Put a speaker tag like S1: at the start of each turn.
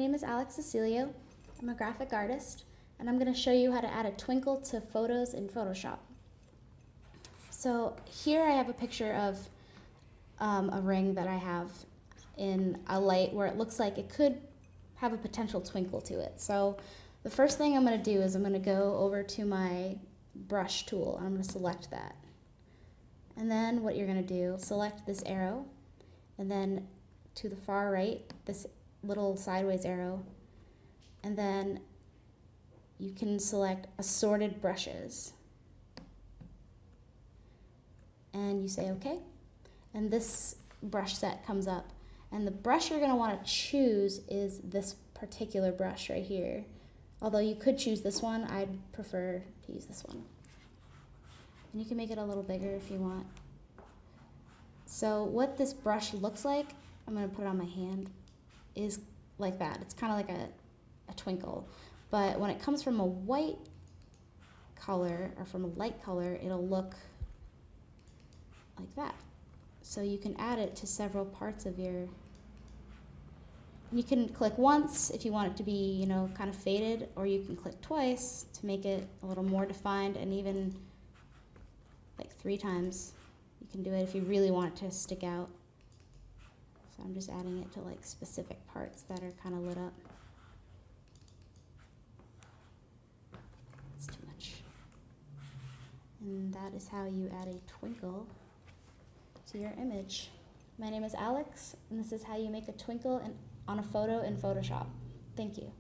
S1: name is Alex Cecilio. I'm a graphic artist, and I'm going to show you how to add a twinkle to photos in Photoshop. So here I have a picture of a ring that I have in a light where it looks like it could have a potential twinkle to it. So the first thing I'm going to do is I'm going to go over to my brush tool, and I'm going to select that. And then what you're going to do, select this arrow, and then to the far right, this little sideways arrow, and then you can select assorted brushes. And you say OK, and this brush set comes up. And the brush you're going to want to choose is this particular brush right here. Although you could choose this one, I'd prefer to use this one. And you can make it a little bigger if you want. So what this brush looks like, I'm going to put it on my hand, is like that. It's kind of like a twinkle. But when it comes from a white color or from a light color, it'll look like that. So you can add it to several parts of your... You can click once if you want it to be, kind of faded, or you can click twice to make it a little more defined, and even like 3 times. You can do it if you really want it to stick out. So I'm just adding it to like specific parts that are kind of lit up. That's too much. And that is how you add a twinkle to your image. My name is Alex, and this is how you make a twinkle on a photo in Photoshop. Thank you.